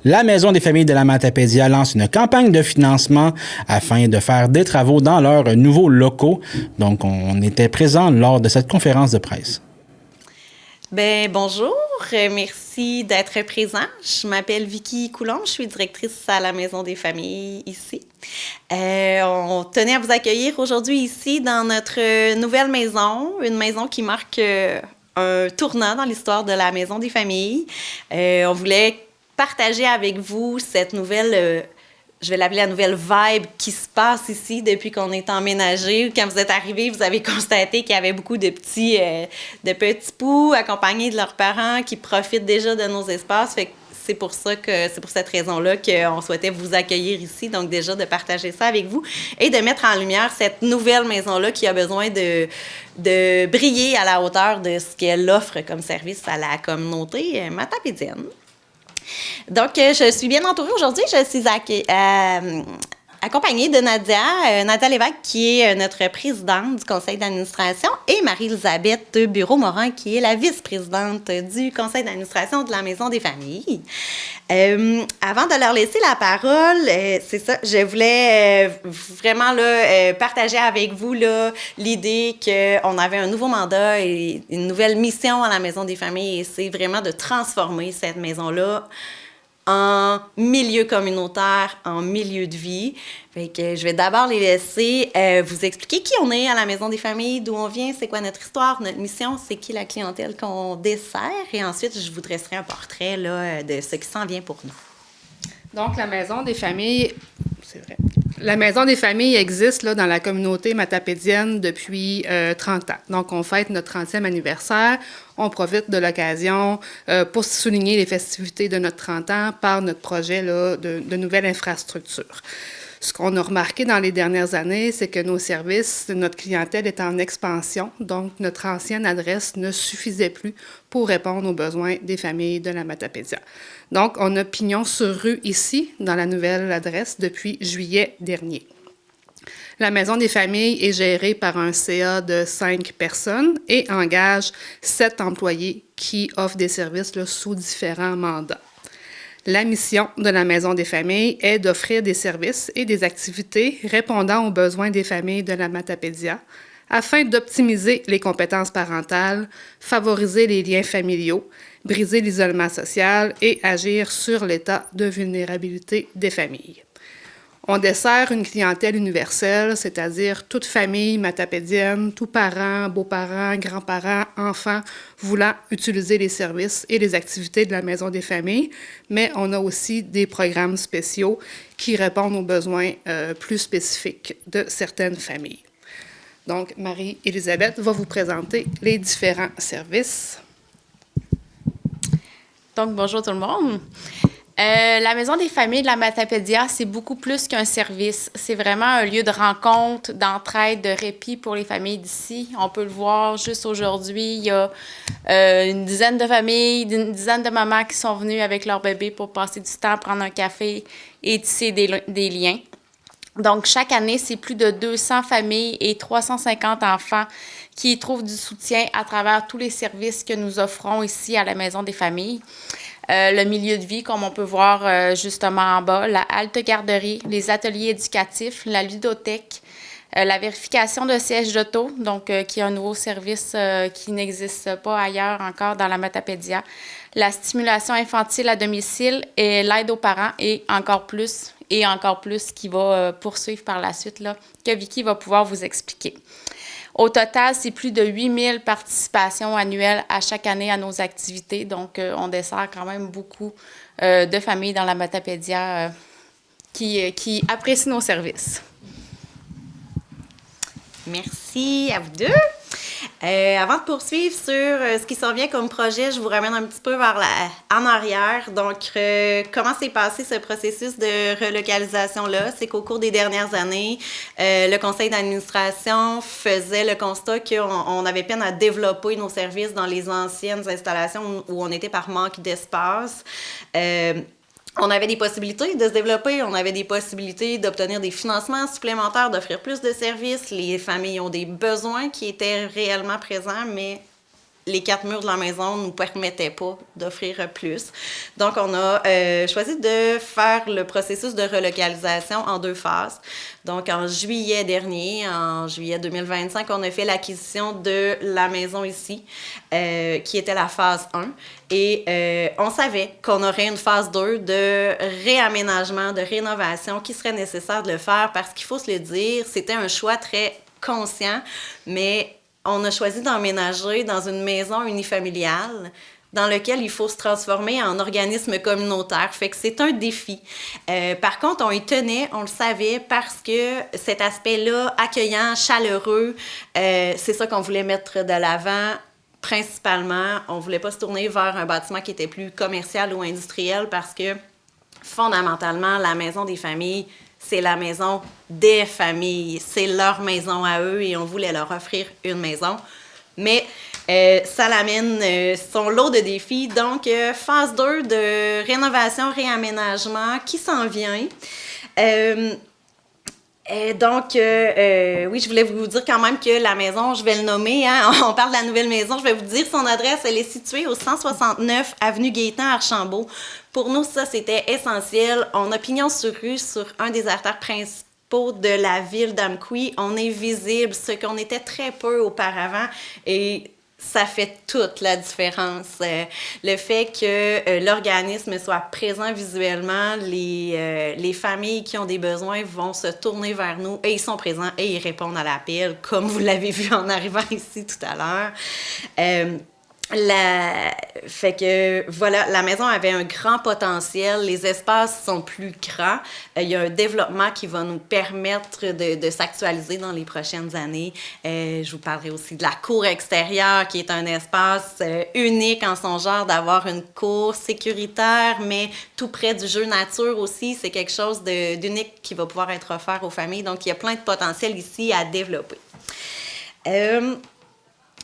La Maison des familles de la Matapédia lance une campagne de financement afin de faire des travaux dans leurs nouveaux locaux. Donc, on était présent lors de cette conférence de presse. Bien, bonjour, merci d'être présent. Je m'appelle Vicky Coulombe, je suis directrice à la Maison des familles ici. On tenait à vous accueillir aujourd'hui ici dans notre nouvelle maison, une maison qui marque un tournant dans l'histoire de la Maison des familles. On voulait partager avec vous cette nouvelle... je vais l'appeler la nouvelle vibe qui se passe ici depuis qu'on est emménagé. Quand vous êtes arrivés, vous avez constaté qu'il y avait beaucoup de petits poux accompagnés de leurs parents qui profitent déjà de nos espaces. Fait que c'est pour cette raison-là qu'on souhaitait vous accueillir ici. Donc déjà de partager ça avec vous et de mettre en lumière cette nouvelle maison-là qui a besoin de briller à la hauteur de ce qu'elle offre comme service à la communauté matapédienne. Donc, je suis bien entourée aujourd'hui. Je suis accompagnée de Nadia Lévesque, qui est notre présidente du conseil d'administration, et Marie-Elisabeth Bureau-Morin, qui est la vice-présidente du conseil d'administration de la Maison des familles. Avant de leur laisser la parole, c'est ça, je voulais vraiment partager avec vous l'idée qu'on avait un nouveau mandat et une nouvelle mission à la Maison des familles, et c'est vraiment de transformer cette maison-là en milieu communautaire, en milieu de vie. Fait que je vais d'abord les laisser vous expliquer qui on est à la Maison des familles, d'où on vient, c'est quoi notre histoire, notre mission, c'est qui la clientèle qu'on dessert. Et ensuite, je vous dresserai un portrait de ce qui s'en vient pour nous. Donc, la Maison des familles, c'est vrai. La Maison des familles existe dans la communauté matapédienne depuis 30 ans. Donc, on fête notre 30e anniversaire. On profite de l'occasion pour souligner les festivités de notre 30 ans par notre projet de nouvelle infrastructure. Ce qu'on a remarqué dans les dernières années, c'est que nos services, notre clientèle est en expansion. Donc, notre ancienne adresse ne suffisait plus pour répondre aux besoins des familles de la Matapédia. Donc, on a pignon sur rue ici, dans la nouvelle adresse, depuis juillet dernier. La Maison des familles est gérée par un CA de 5 personnes et engage 7 employés qui offrent des services sous différents mandats. La mission de la Maison des familles est d'offrir des services et des activités répondant aux besoins des familles de la Matapédia afin d'optimiser les compétences parentales, favoriser les liens familiaux, briser l'isolement social et agir sur l'état de vulnérabilité des familles. On dessert une clientèle universelle, c'est-à-dire toute famille matapédienne, tous parents, beaux-parents, grands-parents, enfants voulant utiliser les services et les activités de la Maison des familles, mais on a aussi des programmes spéciaux qui répondent aux besoins plus spécifiques de certaines familles. Donc, Marie-Elisabeth va vous présenter les différents services. Donc, bonjour tout le monde. La Maison des familles de la Matapédia, c'est beaucoup plus qu'un service. C'est vraiment un lieu de rencontre, d'entraide, de répit pour les familles d'ici. On peut le voir juste aujourd'hui. Il y a une dizaine de familles, une dizaine de mamans qui sont venues avec leur bébé pour passer du temps, prendre un café et tisser des liens. Donc, chaque année, c'est plus de 200 familles et 350 enfants qui trouvent du soutien à travers tous les services que nous offrons ici à la Maison des familles. Le milieu de vie, comme on peut voir justement en bas, la halte garderie, les ateliers éducatifs, la ludothèque, la vérification de sièges d'auto, donc qui est un nouveau service qui n'existe pas ailleurs encore dans la Matapédia, la stimulation infantile à domicile et l'aide aux parents et encore plus qui va poursuivre par la suite, que Vicky va pouvoir vous expliquer. Au total, c'est plus de 8000 participations annuelles à chaque année à nos activités. Donc, on dessert quand même beaucoup de familles dans la Matapédia qui apprécient nos services. Merci à vous deux. Avant de poursuivre sur ce qui s'en vient comme projet, je vous ramène un petit peu en arrière. Donc, comment s'est passé ce processus de relocalisation-là? C'est qu'au cours des dernières années, le conseil d'administration faisait le constat qu'on avait peine à développer nos services dans les anciennes installations où on était par manque d'espace. On avait des possibilités de se développer, on avait des possibilités d'obtenir des financements supplémentaires, d'offrir plus de services. Les familles ont des besoins qui étaient réellement présents, mais les 4 murs de la maison ne nous permettaient pas d'offrir plus. Donc, on a choisi de faire le processus de relocalisation en 2 phases. Donc, en juillet dernier, en juillet 2025, on a fait l'acquisition de la maison ici, qui était la phase 1. Et on savait qu'on aurait une phase 2 de réaménagement, de rénovation qui serait nécessaire de le faire parce qu'il faut se le dire, c'était un choix très conscient, mais on a choisi d'emménager dans une maison unifamiliale dans lequel il faut se transformer en organisme communautaire. Fait que c'est un défi. Par contre, on y tenait, on le savait, parce que cet aspect-là, accueillant, chaleureux, c'est ça qu'on voulait mettre de l'avant. Principalement, on ne voulait pas se tourner vers un bâtiment qui était plus commercial ou industriel parce que, fondamentalement, la maison des familles, c'est la maison des familles. C'est leur maison à eux et on voulait leur offrir une maison. Mais ça l'amène son lot de défis. Donc, phase 2 de rénovation, réaménagement qui s'en vient. Donc, oui, je voulais vous dire quand même que la maison, je vais le nommer, hein, on parle de la nouvelle maison, je vais vous dire son adresse, elle est située au 169 avenue Gaétan à Archambault. Pour nous, ça, c'était essentiel. On a pignon sur rue sur un des artères principaux de la ville d'Amqui. On est visible, ce qu'on était très peu auparavant. Et ça fait toute la différence. Le fait que l'organisme soit présent visuellement, les familles qui ont des besoins vont se tourner vers nous et ils sont présents et ils répondent à l'appel, comme vous l'avez vu en arrivant ici tout à l'heure. Fait que, voilà, la maison avait un grand potentiel. Les espaces sont plus grands. Il y a un développement qui va nous permettre de s'actualiser dans les prochaines années. Je vous parlerai aussi de la cour extérieure, qui est un espace unique en son genre, d'avoir une cour sécuritaire, mais tout près du jeu nature aussi. C'est quelque chose d'unique qui va pouvoir être offert aux familles. Donc, il y a plein de potentiel ici à développer.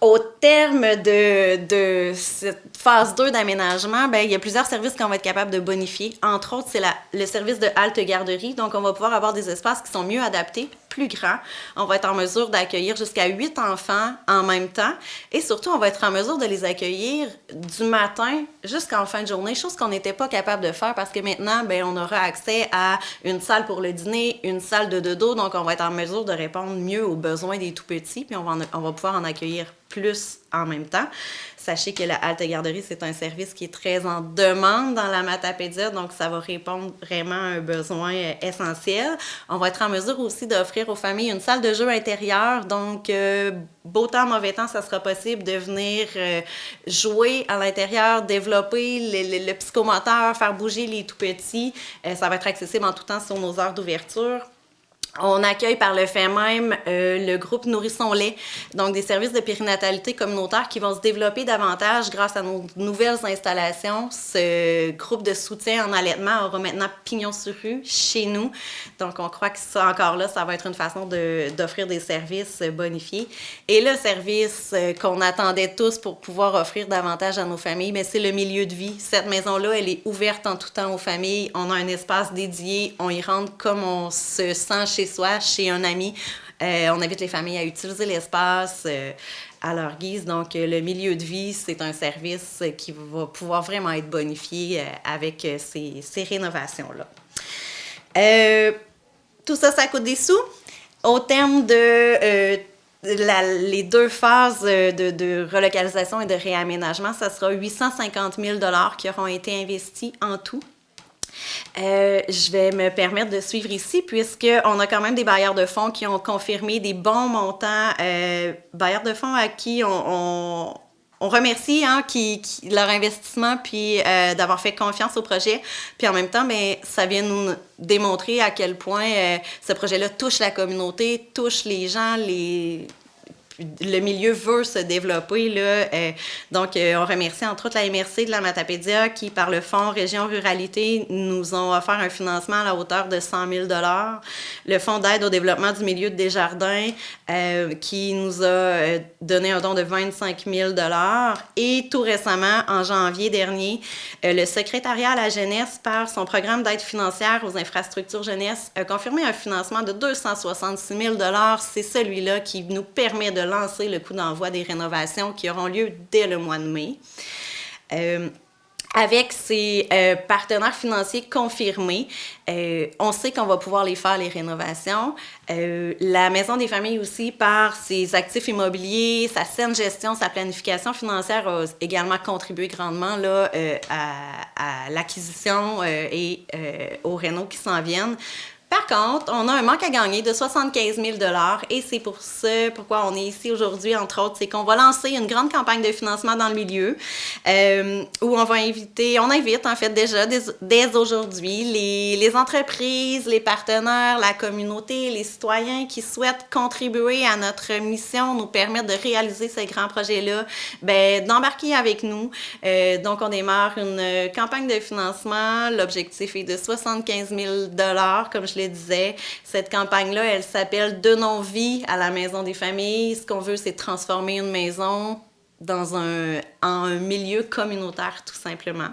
Au terme de cette phase 2 d'aménagement, il y a plusieurs services qu'on va être capable de bonifier. Entre autres, c'est le service de halte garderie. Donc, on va pouvoir avoir des espaces qui sont mieux adaptés, plus grands. On va être en mesure d'accueillir jusqu'à 8 enfants en même temps. Et surtout, on va être en mesure de les accueillir du matin jusqu'en fin de journée, chose qu'on n'était pas capable de faire parce que maintenant, on aura accès à une salle pour le dîner, une salle de dodo. Donc, on va être en mesure de répondre mieux aux besoins des tout-petits. Puis, on va pouvoir en accueillir plus en même temps. Sachez que la halte garderie, c'est un service qui est très en demande dans la Matapédia, donc ça va répondre vraiment à un besoin essentiel. On va être en mesure aussi d'offrir aux familles une salle de jeu intérieure, donc beau temps, mauvais temps, ça sera possible de venir jouer à l'intérieur, développer le psychomoteur, faire bouger les tout-petits. Ça va être accessible en tout temps sur nos heures d'ouverture. On accueille par le fait même le groupe Nourrisson-lait, donc des services de périnatalité communautaire qui vont se développer davantage grâce à nos nouvelles installations. Ce groupe de soutien en allaitement aura maintenant pignon sur rue chez nous. Donc, on croit que ça, encore là, ça va être une façon d'offrir des services bonifiés. Et le service qu'on attendait tous pour pouvoir offrir davantage à nos familles, c'est le milieu de vie. Cette maison-là, elle est ouverte en tout temps aux familles. On a un espace dédié. On y rentre comme on se sent chez soi, chez un ami. On invite les familles à utiliser l'espace à leur guise. Donc, le milieu de vie, c'est un service qui va pouvoir vraiment être bonifié avec ces rénovations-là. Tout ça, ça coûte des sous. Au terme de les 2 phases de relocalisation et de réaménagement, ça sera 850 000 $ qui auront été investis en tout. Je vais me permettre de suivre ici puisqu'on a quand même des bailleurs de fonds qui ont confirmé des bons montants, bailleurs de fonds à qui on remercie leur investissement puis d'avoir fait confiance au projet. Puis en même temps, ça vient nous démontrer à quel point ce projet-là touche la communauté, touche les gens, le milieu veut se développer, là. Donc, on remercie entre autres la MRC de la Matapédia qui, par le Fonds Région Ruralité, nous ont offert un financement à la hauteur de 100 000 $. Le Fonds d'aide au développement du milieu de Desjardins qui nous a donné un don de 25 000 $. Et tout récemment, en janvier dernier, le secrétariat à la jeunesse, par son programme d'aide financière aux infrastructures jeunesse, a confirmé un financement de 266 000 $. C'est celui-là qui nous permet de lancer le coup d'envoi des rénovations qui auront lieu dès le mois de mai. Avec ces partenaires financiers confirmés, on sait qu'on va pouvoir les faire, les rénovations. La Maison des familles aussi, par ses actifs immobiliers, sa saine gestion, sa planification financière, a également contribué grandement là, à l'acquisition et aux rénaux qui s'en viennent. Par contre, on a un manque à gagner de 75 000 $ et c'est pour ça pourquoi on est ici aujourd'hui, entre autres, c'est qu'on va lancer une grande campagne de financement dans le milieu où on invite en fait déjà dès aujourd'hui les entreprises, les partenaires, la communauté, les citoyens qui souhaitent contribuer à notre mission, nous permettre de réaliser ces grands projets-là, d'embarquer avec nous. Donc, on démarre une campagne de financement. L'objectif est de 75 000 $, comme je le disais. Cette campagne-là, elle s'appelle « Donnons vie à la Maison des familles ». Ce qu'on veut, c'est transformer une maison en un milieu communautaire, tout simplement.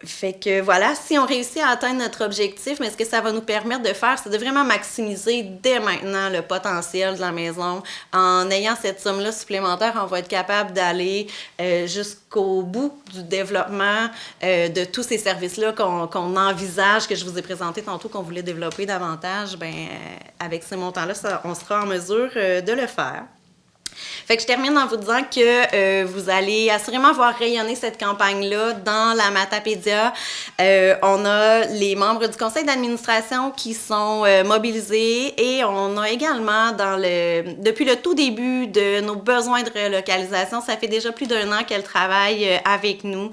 Fait que voilà, si on réussit à atteindre notre objectif, mais ce que ça va nous permettre de faire, c'est de vraiment maximiser dès maintenant le potentiel de la maison. En ayant cette somme-là supplémentaire, on va être capable d'aller jusqu'au bout du développement de tous ces services-là qu'on envisage, que je vous ai présenté tantôt, qu'on voulait développer davantage. Avec ces montants-là, on sera en mesure de le faire. Fait que je termine en vous disant que vous allez assurément voir rayonner cette campagne-là dans la Matapédia. On a les membres du conseil d'administration qui sont mobilisés et on a également depuis le tout début de nos besoins de relocalisation, ça fait déjà plus d'1 an qu'elle travaille avec nous.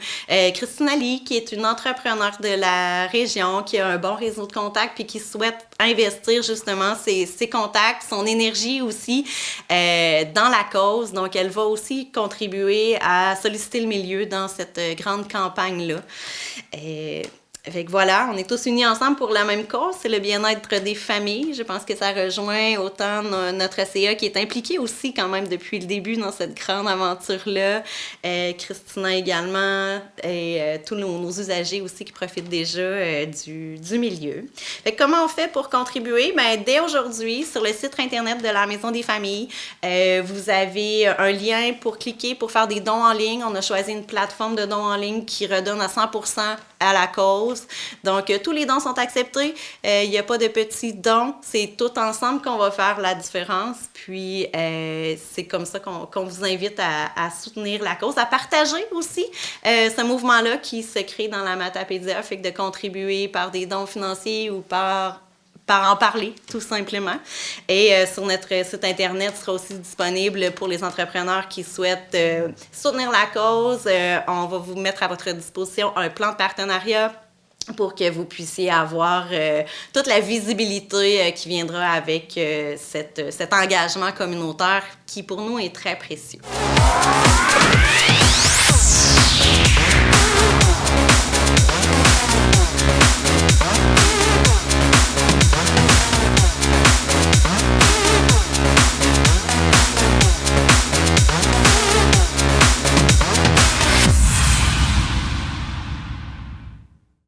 Christina Lee, qui est une entrepreneure de la région, qui a un bon réseau de contacts puis qui souhaite investir justement ses contacts, son énergie aussi dans la cause. Donc, elle va aussi contribuer à solliciter le milieu dans cette grande campagne-là. Fait que voilà, on est tous unis ensemble pour la même cause, c'est le bien-être des familles. Je pense que ça rejoint autant notre CA qui est impliqué aussi quand même depuis le début dans cette grande aventure-là. Christina également et tous nos usagers aussi qui profitent déjà du milieu. Fait que comment on fait pour contribuer? Dès aujourd'hui, sur le site internet de la Maison des familles, vous avez un lien pour cliquer pour faire des dons en ligne. On a choisi une plateforme de dons en ligne qui redonne à 100% à la cause. Donc, tous les dons sont acceptés. Il n'y a pas de petits dons. C'est tout ensemble qu'on va faire la différence. Puis, c'est comme ça qu'on vous invite à soutenir la cause, à partager aussi ce mouvement-là qui se crée dans la Matapédia, fait que de contribuer par des dons financiers ou par en parler, tout simplement. Et sur notre site Internet sera aussi disponible pour les entrepreneurs qui souhaitent soutenir la cause. On va vous mettre à votre disposition un plan de partenariat pour que vous puissiez avoir toute la visibilité qui viendra avec cet engagement communautaire qui, pour nous, est très précieux.